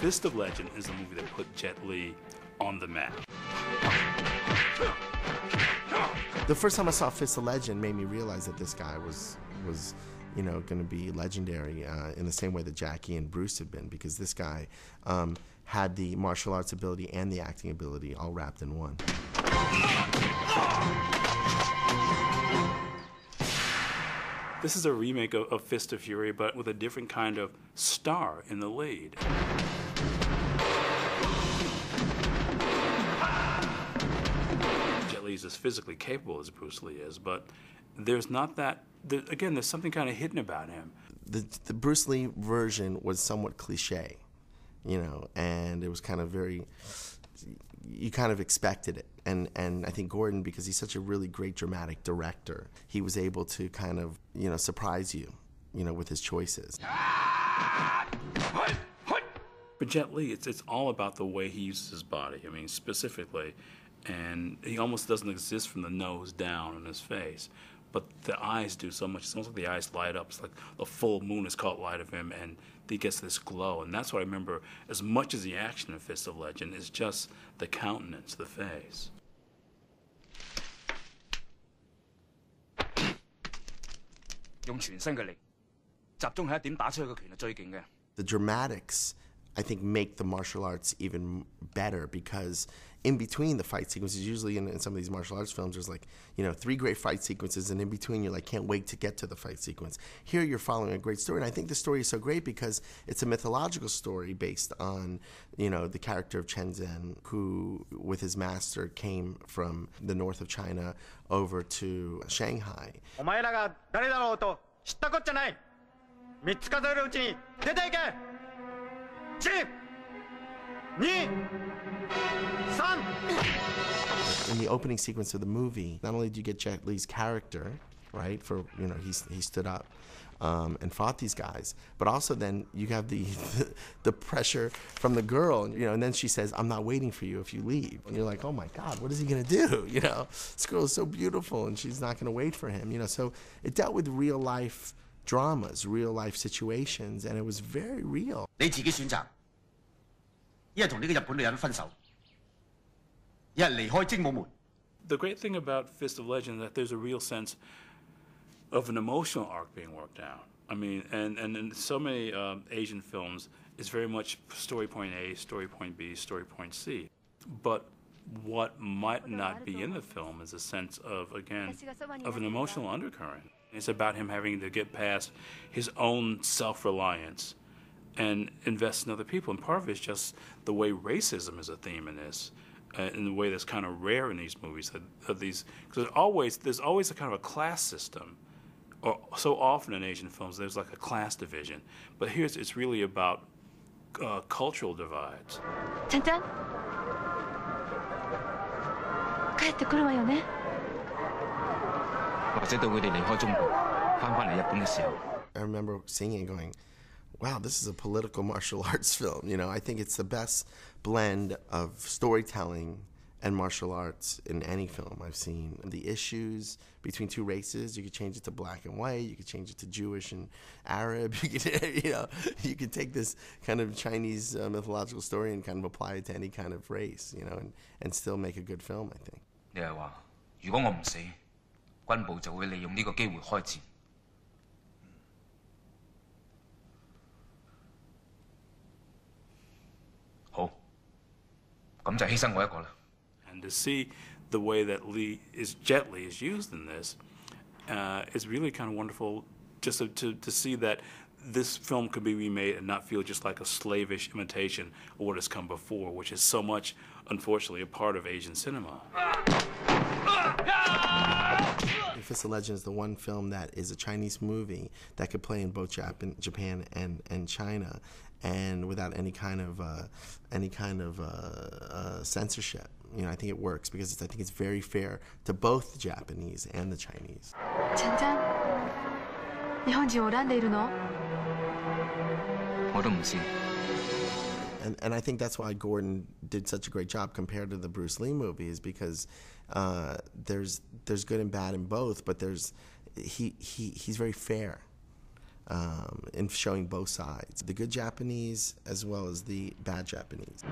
Fist of Legend is a movie that put Jet Li on the map. The first time I saw Fist of Legend made me realize that this guy was going to be legendary in the same way that Jackie and Bruce had been, because this guy had the martial arts ability and the acting ability all wrapped in one. This is a remake of Fist of Fury, but with a different kind of star in the lead. Jet Li is as physically capable as Bruce Lee is, but there's not that, again, there's something kind of hidden about him. The Bruce Lee version was somewhat cliche, and it was kind of very, you kind of expected it. And I think Gordon, because he's such a really great dramatic director, he was able to kind of, surprise you, with his choices. But Jet Li, it's all about the way he uses his body, specifically. And he almost doesn't exist from the nose down in his face. But the eyes do so much. It's almost like the eyes light up. It's like the full moon has caught light of him, and he gets this glow. And that's what I remember, as much as the action of Fist of Legend, is just the countenance, the face. The dramatics, I think, make the martial arts even better, because in between the fight sequences, usually in some of these martial arts films, there's 3 great fight sequences, and in between you're can't wait to get to the fight sequence. Here you're following a great story, and I think the story is so great because it's a mythological story based on, the character of Chen Zhen, who, with his master, came from the north of China over to Shanghai. In the opening sequence of the movie, not only do you get Jet Li's character, right, for, he stood up and fought these guys, but also then you have the pressure from the girl, and then she says, "I'm not waiting for you if you leave." And you're like, oh my God, what is he gonna do? This girl is so beautiful and she's not gonna wait for him, so it dealt with real life dramas, real life situations, and it was very real. The great thing about Fist of Legend is that there's a real sense of an emotional arc being worked out. And in so many Asian films, it's very much story point A, story point B, story point C. But what might not be in the film is a sense of, again, of an emotional undercurrent. It's about him having to get past his own self-reliance and invest in other people. And part of it is just the way racism is a theme in this, in the way that's kind of rare in these movies. Because there's always a kind of a class system, or so often in Asian films there's like a class division. But here it's really about cultural divides. 짠짠. 帰ってくるわよね. I remember seeing it and going, wow, this is a political martial arts film. I think it's the best blend of storytelling and martial arts in any film I've seen. The issues between two races, you could change it to black and white, you could change it to Jewish and Arab, you could take this kind of Chinese mythological story and kind of apply it to any kind of race, and still make a good film, I think. 你係話，如果我唔死，軍部就會利用呢個機會開戰。好，咁就犧牲我一個啦。And to see the way that Jet Li is used in this is really kind of wonderful, just to see that this film could be remade and not feel just like a slavish imitation of what has come before, which is so much, unfortunately, a part of Asian cinema. Fist of Legend is the one film that is a Chinese movie that could play in both Japan and China, and without any kind of censorship. I think it works because I think it's very fair to both the Japanese and the Chinese. 짠짠. 日本人を恨んでいるの? And I think that's why Gordon did such a great job compared to the Bruce Lee movies, because there's good and bad in both, but he's very fair. in showing both sides, the good Japanese as well as the bad Japanese.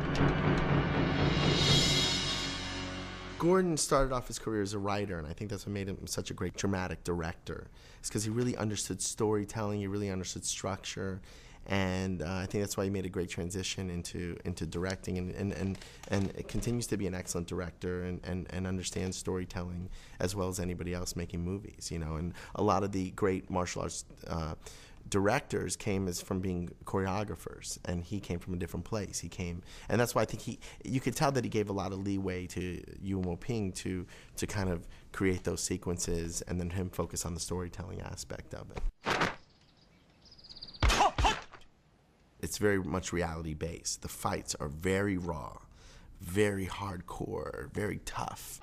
Gordon started off his career as a writer, and I think that's what made him such a great dramatic director. It's because he really understood storytelling, he really understood structure, and I think that's why he made a great transition into directing, and it continues to be an excellent director and understands storytelling as well as anybody else making movies, you know. And a lot of the great martial arts directors came from being choreographers, and he came from a different place. He came, and that's why I think you could tell that he gave a lot of leeway to Yu Mo-ping to kind of create those sequences, and then him focus on the storytelling aspect of it. It's very much reality based. The fights are very raw, very hardcore, very tough.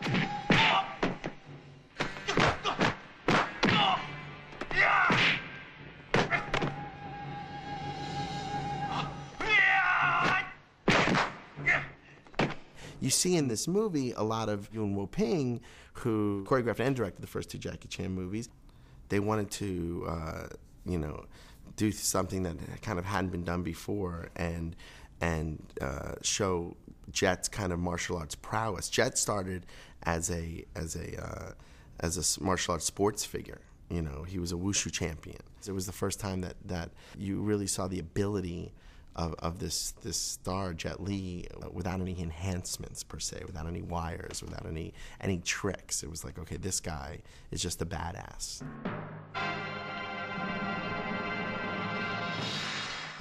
You see in this movie a lot of Yuen Wo-ping, who choreographed and directed the first two Jackie Chan movies. They wanted to, do something that kind of hadn't been done before, and show Jet's kind of martial arts prowess. Jet started as a martial arts sports figure. You know, he was a wushu champion. It was the first time that you really saw the ability of this star, Jet Li, without any enhancements per se, without any wires, without any tricks. It was like, okay, this guy is just a badass.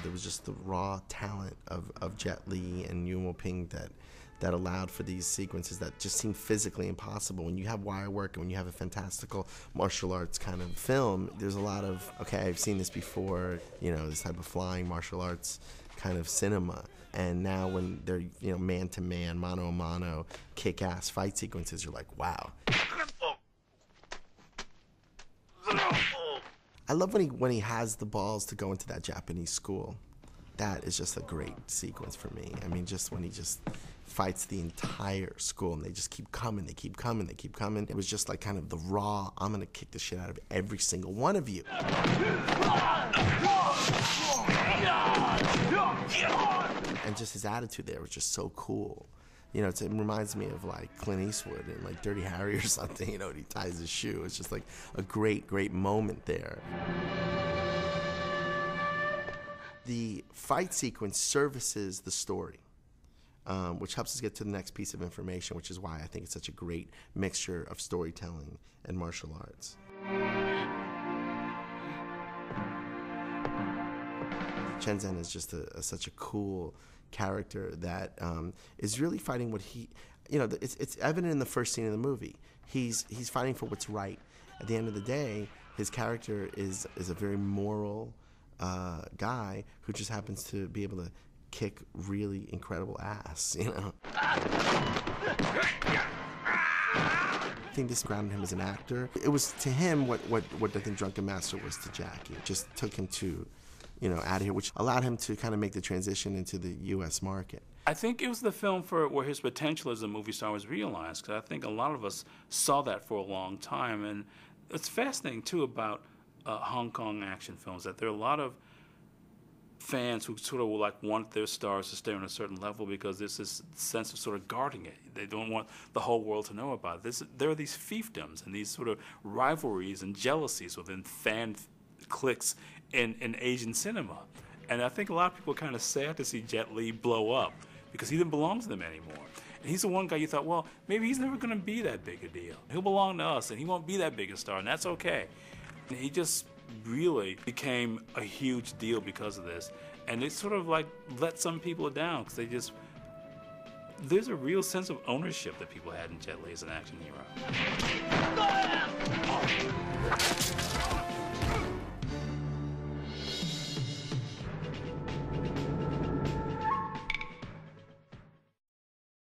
There was just the raw talent of Jet Li and Yuen Wo-ping that allowed for these sequences that just seemed physically impossible. When you have wire work and when you have a fantastical martial arts kind of film, there's a lot of, okay, I've seen this before, this type of flying martial arts kind of cinema. And now when they're, man-to-man, mano-a-mano, kick-ass fight sequences, you're like, wow. I love when he has the balls to go into that Japanese school. That is just a great sequence for me. I mean, just when he just fights the entire school and they just keep coming, they keep coming, they keep coming. It was just like kind of the raw, I'm gonna kick the shit out of every single one of you. And just his attitude there was just so cool. It reminds me of like Clint Eastwood in like Dirty Harry or something, and he ties his shoe. It's just like a great, great moment there. The fight sequence services the story, which helps us get to the next piece of information, which is why I think it's such a great mixture of storytelling and martial arts. Chen Zhen is just such a cool character that is really fighting what he, it's evident in the first scene of the movie. He's fighting for what's right. At the end of the day, his character is a very moral guy who just happens to be able to kick really incredible ass, I think this grounded him as an actor. It was to him what I think Drunken Master was to Jackie. It just took him to, out of here, which allowed him to kind of make the transition into the U.S. market. I think it was the film where his potential as a movie star was realized, because I think a lot of us saw that for a long time. And it's fascinating, too, about Hong Kong action films, that there are a lot of fans who sort of want their stars to stay on a certain level because there's this sense of sort of guarding it. They don't want the whole world to know about it. There are these fiefdoms and these sort of rivalries and jealousies within fan cliques in Asian cinema. And I think a lot of people are kind of sad to see Jet Li blow up because he didn't belong to them anymore. And he's the one guy you thought, well, maybe he's never going to be that big a deal. He'll belong to us and he won't be that big a star, and that's okay. And he just really became a huge deal because of this. And it sort of like let some people down because there's a real sense of ownership that people had in Jet Li as an action hero.